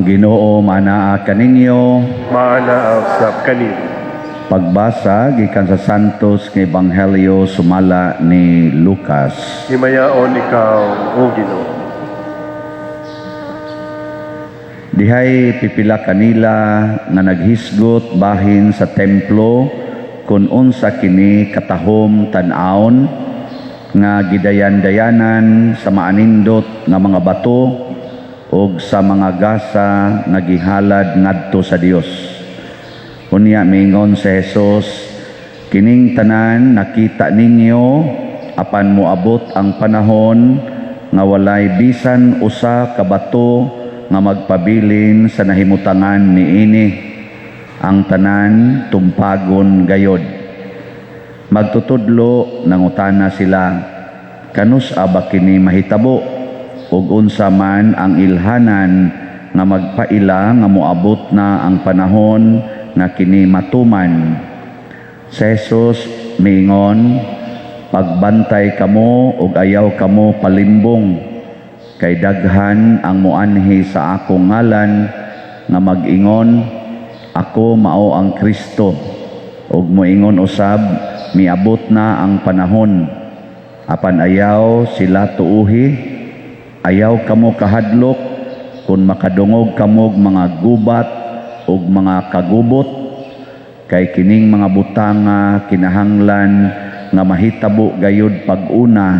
Ang Ginoo manaa kaninyo. Maana sa kanin. Pagbasa gikan sa Santos nga Ebanghelyo sumala ni Lucas. Himayaon ikaw, O Ginoo. Dihay pipila kanila nga naghisgot bahin sa templo kun unsa kini katahom tan-awon nga gidayan-dayanan sa maanindot nga mga bato ug sa mga gasa nga gihalad ngadto sa Dios. Unya miingon si Jesus, kining tanan nakita ninyo apan moabot ang panahon nga walay bisan usa ka bato nga magpabilin sa nahimutangan niini. Ang tanan tumpagon gayod. Magtutudlo nangutana sila, kanus aba kini mahitabo? Ug unsa man ang ilhanan nga magpaila nga moabot na ang panahon nga kini matuman. Si Jesus miingon, pagbantay kamo ug ayaw kamo palimbong, kay daghan ang muanhi sa akong ngalan nga mag-ingon, ako mao ang Kristo, ug moingon usab, miabot na ang panahon. Apan ayaw sila tuuhi, ayaw kamo kahadlok kung makadungog kamog mga gubat ug mga kagubot, kay kining mga butanga kinahanglan nga mahitabo gayud pag-una,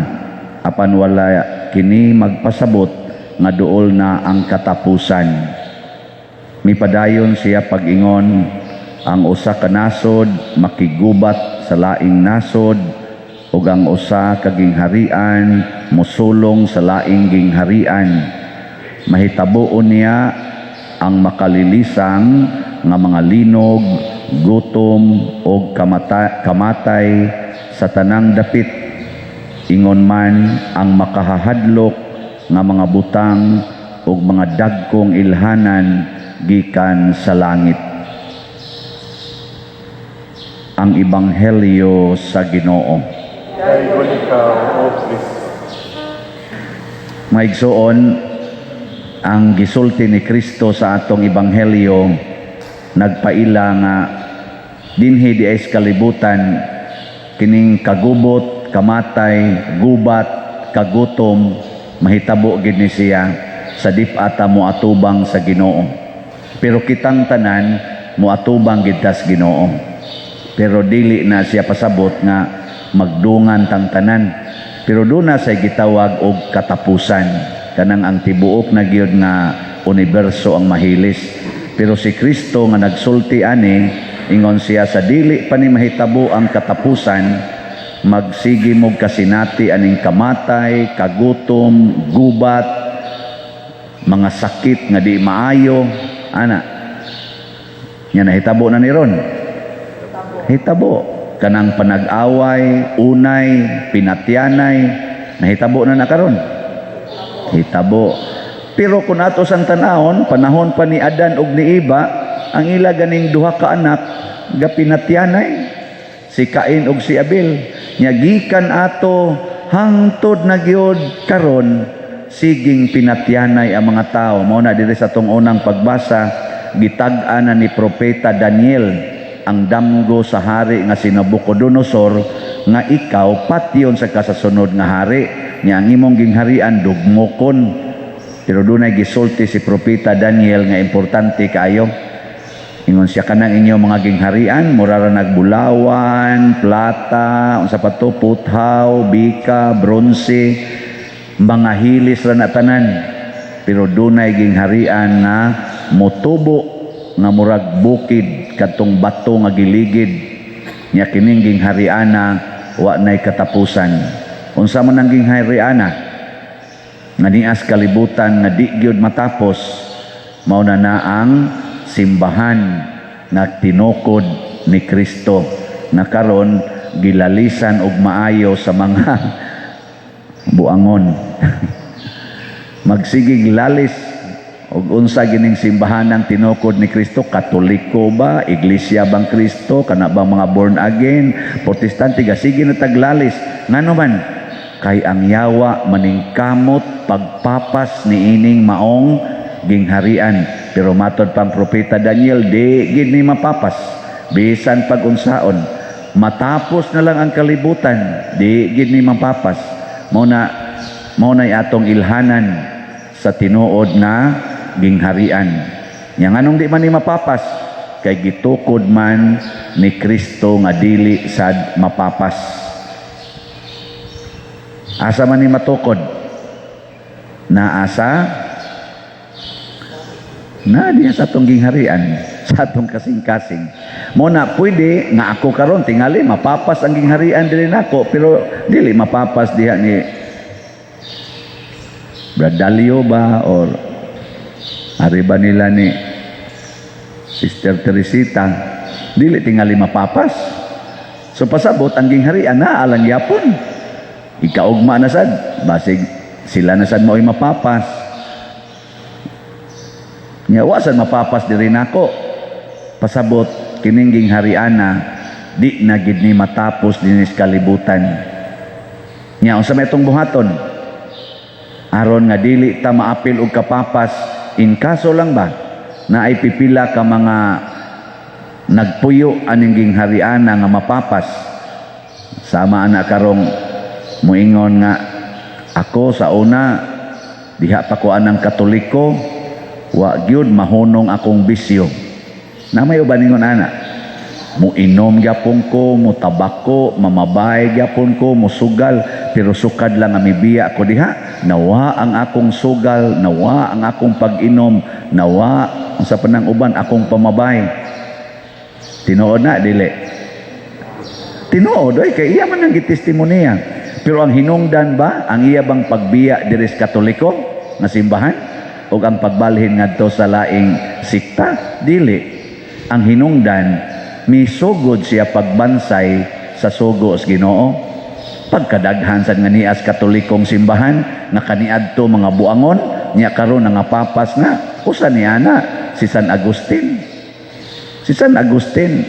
apan wala kini magpasabot nga duol na ang katapusan. Mipadayon siya pag-ingon, ang usa ka nasod makigubat sa laing nasod ug ang usa ka gingharian mosulong sa laing gingharian. Mahitaboon niya ang makalilisang nga mga linog, gutom ug kamatay sa tanang dapit. Ingon man ang makahahadlok nga mga butang ug mga dagkong ilhanan gikan sa langit. Ang Ebanghelyo sa Ginoo. Dayon ikaw, O Kristo. Maigsoon, ang gisulti ni Kristo sa atong Ebanghelyo nagpaila nga dinhi di ay kalibutan kining kagubot, kamatay, gubat, kagutom, mahitabo gid ni siya sa dip-ata moatubang sa Ginoo. Pero kitang tanan moatubang gid tas Ginoo. Pero dili na siya pasabot nga magdungan tang tanan. Pero doon na sa gitawag og katapusan. Kanang ang tibuok na gyud nga universo ang mahilis. Pero si Kristo nga nagsulti ani, ingon siya sa dili pa ni mahitabo ang katapusan, magsigi mo kasinati aning kamatay, kagutom, gubat, mga sakit nga di maayo, ana. Nya nahitabo na ni ron. Hitabo. Kanang panag-away, unay, pinatyanay, nahitabo na karon. Hitabo. Pero kung ato sang tanahon, panahon pa ni Adan ug ni Eva, ang ila ganing duha ka anak ga pinatyanay, si Cain ug si Abel. Nya gikan ato hangtod na gyud karon siging pinatyanay ang mga tawo. Mao na diri sa tong unang pagbasa, gitag-an na ni propeta Daniel ang damgo sa hari nga si Nabucodonosor nga ikaw patyon sa kasasunod nga hari, niya ang imong gingharian dugmokon. Pero dunay gisulti si propeta Daniel nga importante kaayo. Ingon siya, kanang inyo mga gingharian mura ra nagbulawan, plata, unsa pa to, puthaw, bika, bronze, mga hilis ra na tanan. Pero dunay gingharian nga motubo nga murag bukid kadtong bato nga giligid. Nya kining ginghariana wa nay katapusan. Unsa man ang ginghariana nga nias kalibutan nga di gyud matapos, mao na ang simbahan nga tinukod ni Kristo na karon gilalisan og maayo sa mga buangon. Magsigig lalis og unsa gining simbahanang tinukod ni Kristo, Katoliko ba, Iglesia bang Kristo, kana bang mga born again, Protestante, sige na taglalis. Ngano man kay ang yawa maningkamot pagpapas ni ining maong gingharian. Pero matod pang propeta Daniel, di gid ni mapapas bisan pag-unsaon. Matapos na lang ang kalibutan, di gid ni mapapas. Mao na atong ilhanan sa tinuod na gingharian. Yang anong di man ni mapapas, kay gitukod man ni Kristo nga dili sad mapapas. Asa man ni matukod? Naasa? Na diya sa atong gingharian, sa atong kasing-kasing. Muna pwede nga ako karon tingali mapapas ang gingharian dili nako, pero dili mapapas diha ni Bradalio ba or ariba nila ni Sister Teresita, dili tingali mapapas. So pasabot ang gingharian na alang yapon. Ikaugma na sad, basig sila na sad mao'y mapapas. Nya wasan mapapas diri nako. Pasabot kining ginghariana di na gid ni matapos dinis kalibutan. Nya unsa may itong buhaton? Aron nga dili ta maapil og kapapas, in kaso lang ba na ay pipila ka mga nagpuyo aning ginghariana nga mapapas. Sama ana karong muingon nga ako sa una diha pa ko anang Katoliko, wa gyud mahunong akong bisyo. Na may uban ningon ana, muinom gyapon ko, mutabako, mamabay gyapon ko, musugal, pero sukad lang nga mibiya ko diha. Nawa ang akong sugal, nawa ang akong pag-inom, nawa sa panang uban akong pamabay. Tinuod na dili. Tinuod oy kay iya man ang gitestimonya. Pero ang hinungdan ba ang iya bang pagbiya diri sa Katoliko nga simbahan o ang pagbalhin ngadto sa laing sikta? Dili. Ang hinungdan misugod siya pagbansay sa sugo sa Ginoo. Pagkadaghan sad nga nias Katolikong simbahan nga kaniadto mga buangon nya karon nga papas nga usa ni ana si San Agustin. Si San Agustin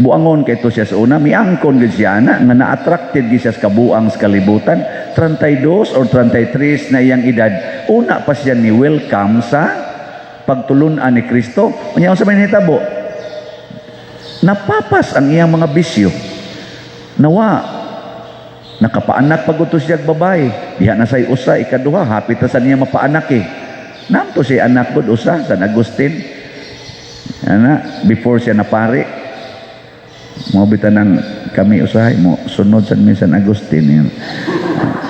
buangon kay to siya sa una, miangkon gid siya ana nga na-attracted gid siya sa kabuang sa kalibutan. 32 or 33 na iyang edad, una pa siya ni welcome sa pagtulunan ni Kristo. Unya unsa may nahitabo? Napapas ang iyang mga bisyo. Nawa nakapaanak pagutos siya babae. Diha na say usa ikaduha, hapit na sa niya mapaanak eh. Namto siya anak gud usa San Agustin. Ana before siya napari. Mo bitanang kami usahay mo sunod sa San Agustin yun.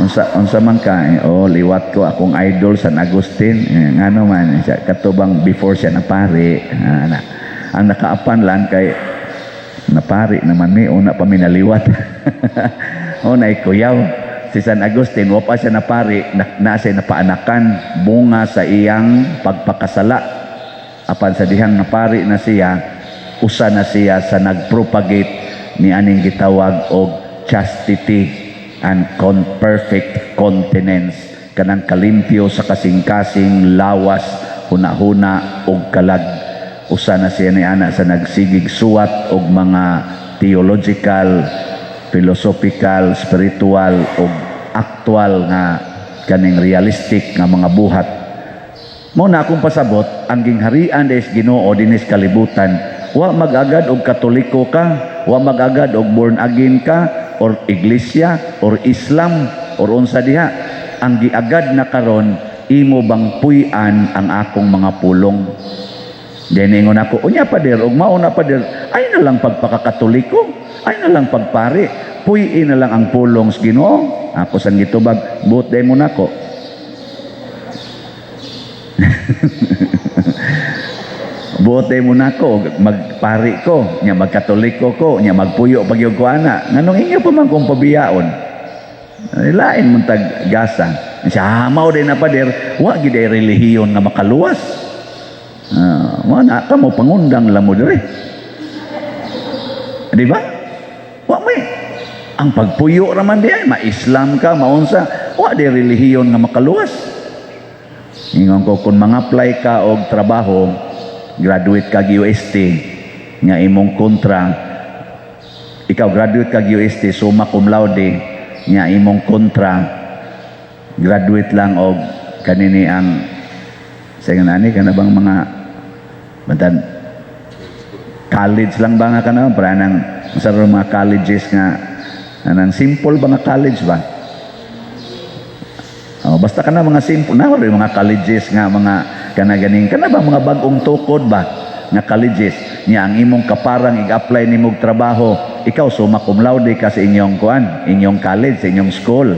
Unsa man ka liwat ko akong idol San Agustin. Ngano man siya katubang before siya napari. Ang nakaapan lang kay napari naman ni una pa minaliwat. Una ikuyaw si San Agustin wa pa siya napari na siya napaanakan bunga sa iyang pagpakasala. Apan sa dihang napari na siya, usa na siya sa nagpropagate ni aning gitawag og chastity and perfect continence, kanang kalimpyo sa kasing-kasing, lawas, huna-huna og kalag. Usa na siya ni ana sa nagsigig suwat og mga theological, philosophical, spiritual ug aktual nga kaning realistic nga mga buhat. Mao na akong pasabot ang gingharian des Ginoo dinis kalibutan. Wa mag-agad og Katoliko ka, wa mag-agad og born again ka or iglesia or Islam or unsa diha. Ang giagad na karon, imo bang puy-an ang akong mga pulong? Diningon ako, unya pader, og mauna pader, ay na lang pagpakakatoliko, ay na lang pagpari, puyin na lang ang pulong sa Ginoo. Ako sang gitubag, buot day mo nako. Buot day mo nako, magpari ko, nya magkatoliko ko, nya magpuyo pagyog ko ana. Nganong inyo pa man kong pabiyaon? Lain mong tag-gasa. Siya hamaw din na pader, wa gid ay relihiyon nga makaluwas. Mana ka mo pangundang lamo dire. Di ba? Wa may ang pagpuyo raman di ay ma-Islam ka, maunsa, wa di relihiyon nga makaluwas. Ingon ko kung mga-apply ka og trabaho, graduate ka UST, nga imong kontra, ikaw graduate ka UST, summa cum laude, nga imong kontra, graduate lang og kanini ang Sa nga nani kana bang mga badan college lang ba nga kana para nang sa mga colleges nga anang simple ba nga college ba? Oh, basta kana mga simple na rin mga colleges nga mga kana ganing kana ba mga bagong tukod ba nga colleges nya ang imong kaparang i-apply nimog trabaho ikaw summa cum laude ka sa inyong inyong college sa inyong school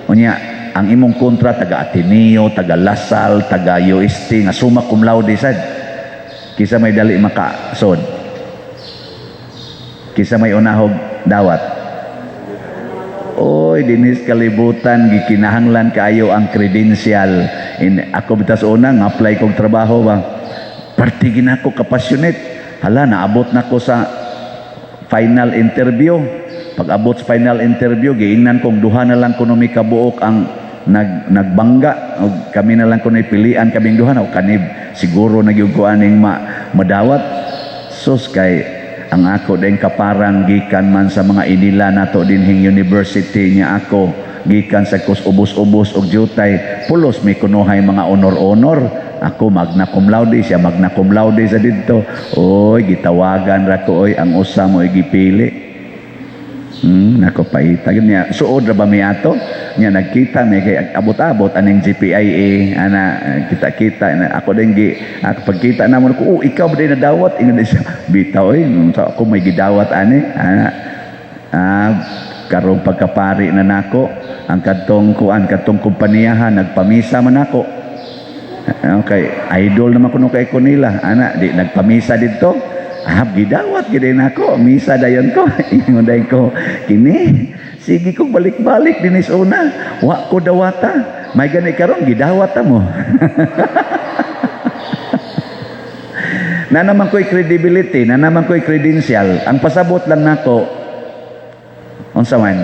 unya ang imong kontra taga Ateneo taga Lasal taga UST nga summa cum laude sad kisa may dali makasod kisa may unahog dawat. Oy, dinis kalibutan gikinahanglan kaayo ang credential. Ako bitas unang apply kog trabaho ba. Parti ginako ka passionate. Hala naabot nako sa final interview. Pag abot sa final interview, giingnan kong duha na lang kuno mi kabuok ang nagbangga og kami na lang kuno pilian kaming duha na kanib siguro nagyug ko aning madawat. Sus kay ang ako din kaparang gikan man sa mga inila nato dinhing university niya ako gikan sa kus ubos-ubos og jutay pulos may kunuhay mga honor-honor ako magna cum laude siya magna cum laude sa didto oy gitawagan ra ko oy ang usa mo gipili nako paita niya suod ra ba mi ato niya nagkita may kay abot-abot aning GPIA ana kita-kita ako din ako pagkita namon ko ikaw ba din nadawat ingon siya bitaw so ako may gidawat ani ana karong pagkapari na nako ang kadtong kompaniyahan nagpamisa man ako okay idol naman kuno kay ko nila ana di nagpamisa didto gidawat gid nako misa dayon ko ingon dayon ko kini sige kong balik-balik dinis una wa ko dawata may gani karon gidawat mo na naman ko'y credibility na naman ko'y credential ang pasabot lang nako unsa man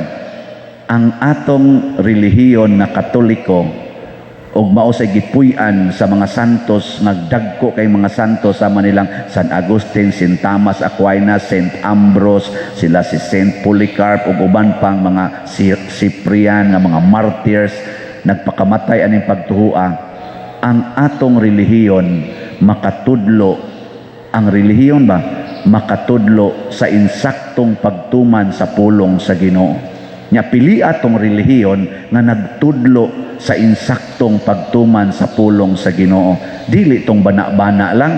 ang atong relihiyon na Katoliko og mao sa gipuy-an sa mga santos nagdagko kay mga santos sa manilang San Agustin, St. Thomas Aquinas, St. Ambrose, sila si St. Polycarp ug uban pang mga Cyprian nga mga martyrs nagpakamatay aning pagtuhua. Ang atong relihiyon makatudlo ang relihiyon ba makatudlo sa insaktong pagtuman sa pulong sa Ginoo. Nya pili atong relihiyon nga nagtudlo sa insaktong pagtuman sa pulong sa Ginoo. Dili tong bana-bana lang.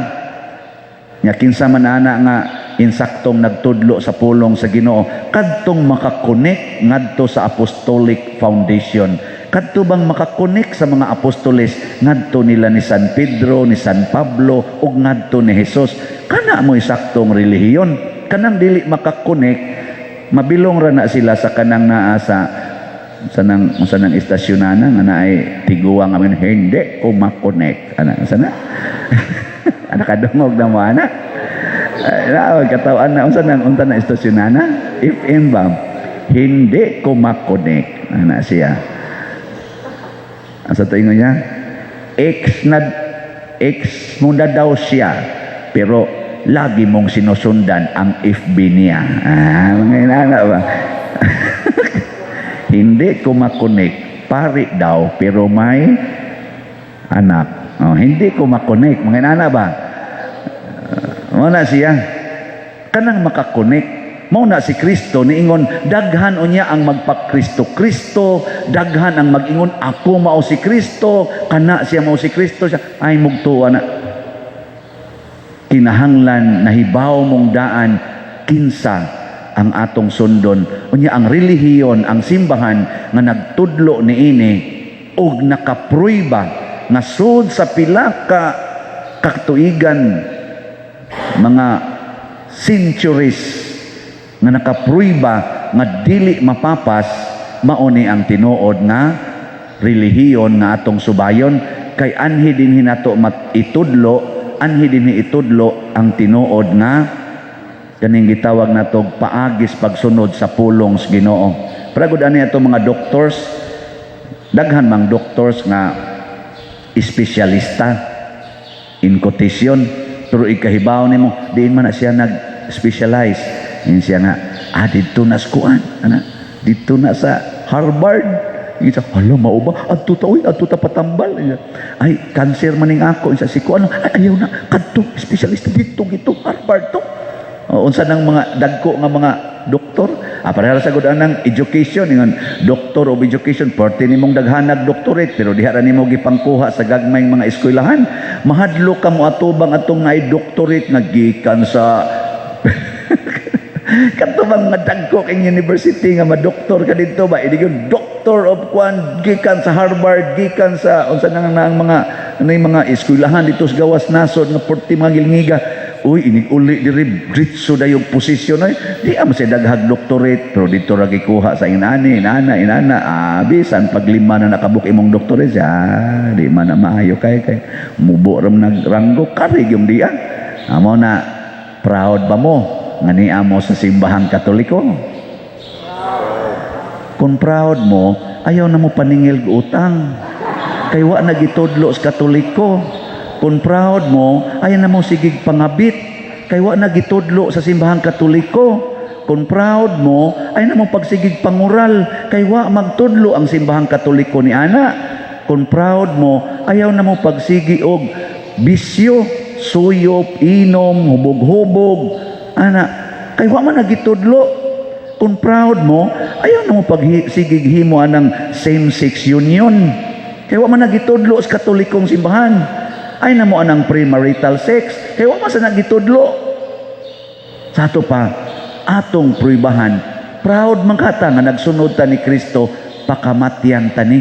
Nya kinsa man ana nga insaktong nagtudlo sa pulong sa Ginoo, kadtong makakonek ngadto sa Apostolic Foundation. Kadto bang makakonek sa mga apostoles ngadto nila ni San Pedro, ni San Pablo ug ngadto ni Hesus. Kana mo saktong relihiyon. Kanang dili makakonek, mabilong ra na sila sa kanang naa sa nang istasyonan nga naay tiguang amin hindi ko makonek ana sana ana kadungog na mo ana katawan na unsa na istasyonan FM ba hindi ko makonek ana siya asa to ingon niya ex mo na daw siya pero lagi mong sinusundan ang FB niya mga inana ba hindi ko makonek pari daw pero may anak hindi ko makonek mga inana ba muna siya kanang makakonek muna si Kristo niingon daghan unya ang magpa-Kristo daghan ang magingon ako mao si Kristo kana siya mao si Kristo siya ay mugtuwa na kinahanglan nahibaw mong daan kinsa ang atong sundon unya ang relihiyon ang simbahan nga nagtudlo niini og nakapruiba nga sud sa pila ka katuigan mga centuries nga nakapruiba nga dili mapapas mao ni ang tinuod nga relihiyon nga atong subayon kay anhi dinhi nato itudlo ang tinuod nga kaning gitawag natog paagis pagsunod sa pulong sa Ginoo. Para gud ani ato mga doctors, daghan mang doctors nga espesyalista in quotation, pero ikahibaw nimo diin man na siya nag-specialize. Yun siya nga didto na sa kuan, didto na sa Harvard, Isa, hala, mao ba? Adto ta, uy, adto ta patambal. Ay, cancer maning ako. Isa, siko, ano? Ay, ayaw na. Kadto, specialist dito, Harvard to. Unsa ng mga dagko nga mga doktor. Pareha sa gud anang education, ingon, doctor of education, perti nimong daghanag doctorate, pero diha ra nimo gipangkuha sa gagmayng mga eskwelahan. Mahadlo ka mo atubang atong naay doctorate nagikan sa katubang nga dagko kay university nga madoktor ka dito ba idigon doctor of kwan gikan sa Harvard gikan sa unsa nang mga eskwelahan dito sa gawas nasod nga porti mga gilngiga. Uy, inig-uli diri diretso dayong posisyon ay di am sa daghag doctorate pero dito ra gikuha sa inana bisan pag 5 na nakabuk imong doctorate di man na maayo kay mubo ram nagranggo kari gyud diyan. Amo na proud ba mo nga niya mo sa simbahang Katoliko? Kung proud mo, ayaw na mo paningil utang. Kay wa nagitudlo sa Katoliko. Kung proud mo, ayaw na mo sigig pangabit. Kay wa nagitudlo sa simbahang Katoliko. Kung proud mo, ayaw na mo pagsigig pangural. Kay wa magtudlo ang simbahang Katoliko ni ana. Kung proud mo, ayaw na mo pagsigi og bisyo, suyop, inom, hubog-hubog. Ana, kay wa man nagitudlo. Kung proud mo, ayaw na mo pagsigig himo anang same-sex union. Kay wa man nagitudlo sa Katolikong simbahan. Ay na mo anang premarital sex. Kay wa man sa nagitudlo. Sa ato pa, atong pruibahan, proud man kata nga nagsunod ta ni Kristo, pakamatyan ta ni.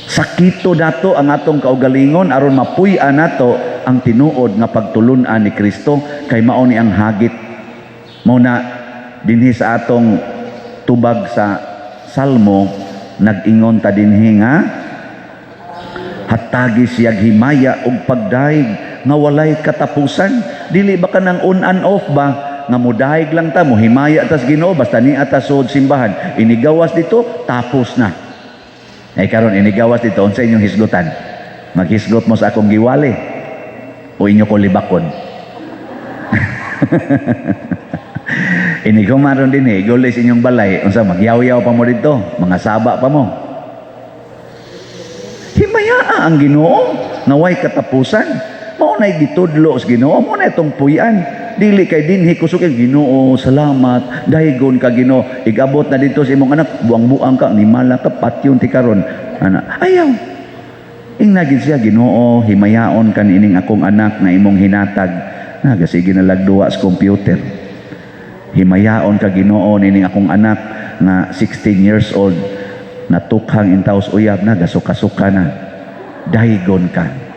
Sakito dato ang atong kaugalingon aron mapuy-an nato ang tinuod nga pagtulun-an ni Kristo kay mao ni ang hagit. Mao na dinhi sa atong tubag sa Salmo nag-ingon ta dinhi nga hatagi siyag himaya ug pagdaig nga walay katapusan. Dili ba ka nang on and off ba nga modaig lang ta mo himaya tas Ginoo basta ni atas sud simbahan inigawas dito tapos na. Ay karon inigawas dito unsa inyong hisgutan? Maghisgot mo sa akong giwali o inyo ko libakon? Inigumaron din gulis inyong balay unsa magyaw-yaw pa mo dito mga saba pa mo. Himaya ang Ginoo nga way katapusan. Mao nay gitudlo sa Ginoo, mo na itong puyan. Dili kay dinhi kusog ang Ginoo, salamat, daygon ka Ginoo. Igabot na dito sa imong anak, buang-buang ka, ni mala ka patyon ti karon. Ana, ayaw. Ingnagid siya Ginoo, himayaon kan ining akong anak na imong hinatag. Nagasige na lagduwa sa computer. Himayaon ka Ginoo nining akong anak na 16 years old. Natukhang intaws uyab na gasuka-suka na. Daygon ka.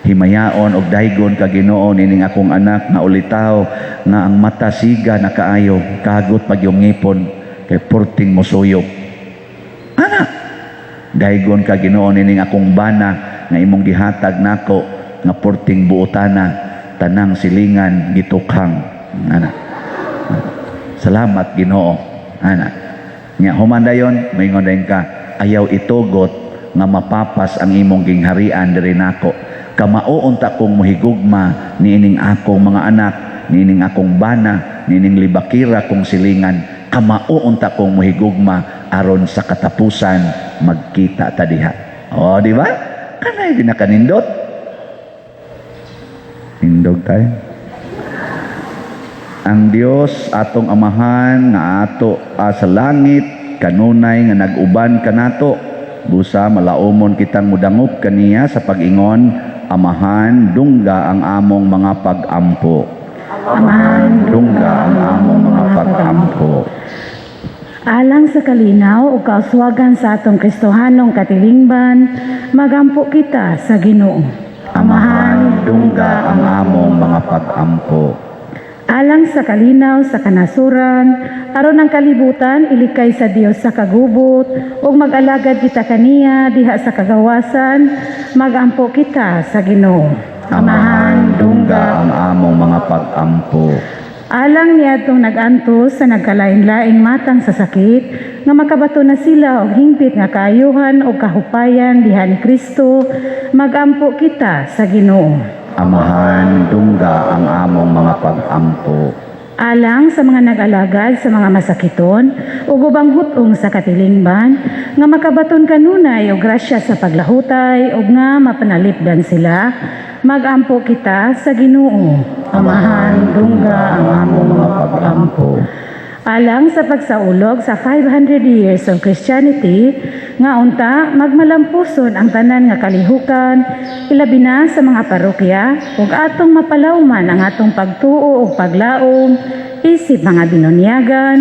Himayaon og daygon ka Ginoo nining akong anak na ulitaw nga ang mata siga na kaayo kagot pag yung ngipon kay porting mosuyok. Ana, daygon ka Ginoo nining akong bana nga imong gihatag nako nga porting buotana tanang silingan gitukhang. Ana, salamat Ginoo. Ana, nya humandayon moingon din ka ayaw itugot nga mapapas ang imong gingharian diri nako. Kamao unta kong mohigugma niining akong mga anak, niining akong bana, niining libakira kong silingan. Kamao unta kong mohigugma aron sa katapusan magkita ta diha. O, di ba? Kanay ginakanindot. Indog tayo. Ang Dios atong amahan nga ato sa langit kanunay nga nag-uban kanato. Busa malaumon kitang mudangop kaniya sa pag-ingon Amahan, dungga ang among mga pag-ampo. Amahan, Dungga ang among mga pag-ampo. alang sa kalinaw o kauswagan sa atong Kristohanong katilingban, magampo kita sa Ginoo. Amahan, dungga ang among mga pag-ampo. Alang sa kalinaw sa kanasuran, aron ang kalibutan ilikay sa Dios sa kagubot, ug mag-alagad kita kaniya diha sa kagawasan, magampo kita sa Ginoo. Amahan, dungga ang among mga pag-ampo. Alang niadtong nag-antos sa nagkalain-laing matang sa sakit, nga makabato na sila og hingpit nga kaayuhan o kahupayan diha ni Kristo, magampo kita sa Ginoo. Amahan, dungga ang among mga pag-ampo. alang sa mga nag-alagad sa mga masakiton ug ubang hutong sa katilingban nga makabaton kanunay og grasya sa paglahutay ug nga mapanalipdan sila, magampo kita sa Ginoo. Amahan dungga ang among mga pag-ampo. Alang sa pagsaulog sa 500 years of Christianity, nga unta magmalampuson ang tanan nga kalihukan, ilabi na sa mga parokya, ug atong mapalawman ang atong pagtuo ug paglaom, isip mga binunyagan,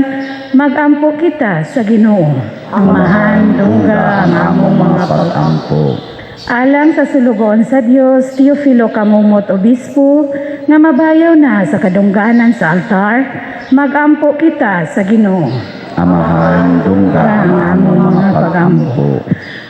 magampo kita sa Ginoo. Amahan dungga ang among mga pag-ampo. Alang sa sulugon sa Dios, Teofilo Kamumot Obispo, nga mabayaw na sa kadungganan sa altar, magampo kita sa Ginoo. Amahan dungga ang among mga pag-ampo.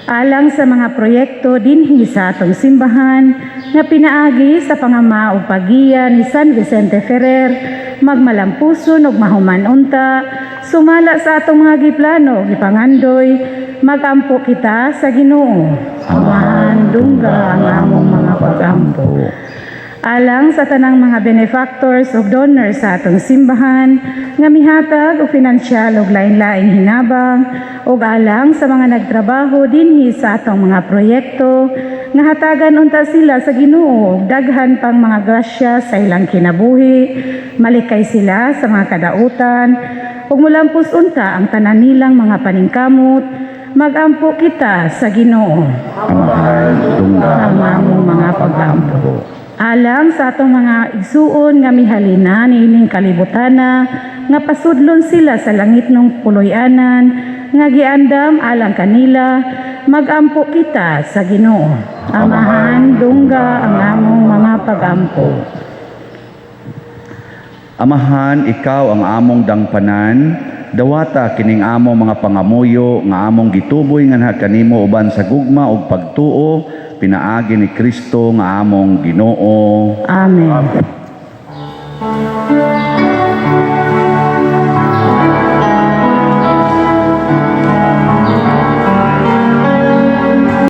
Alang sa mga proyekto dinhi sa atong simbahan, nga pinaagi sa pangama o pagiya ni San Vicente Ferrer, magmalampuson ug mahuman unta, sumala sa atong mga giplano, gipangandoy, magampo kita sa Ginoo. Amahan dungga ang among mga pag-ampo. Alang sa tanang mga benefactors ug donors sa atong simbahan nga mihatag og pinansyal ug lain-laing hinabang ug alang sa mga nagtrabaho dinhi sa atong mga proyekto nga hatagan unta sila sa Ginoo ug daghan pang mga grasya sa ilang kinabuhi, malikay sila sa mga kadautan ug mulampos unta ang tanan nilang mga paningkamot, magampo kita sa Ginoo. Amahan dungga Ang among mga pag-ampo. Alang sa atong mga igsuon nga mihalina niining kalibutana nga pasudlon sila sa langit ng puloy-anan nga giandam alang kanila, magampo kita sa Ginoo. Amahan dungga ang among mga pag-ampo. Amahan, ikaw ang among dangpanan, dawata kining among mga pangamuyo nga among gituboy nga kanimo uban sa gugma ug pagtuo, pinaagi ni Kristo nga among Ginoo. Amen.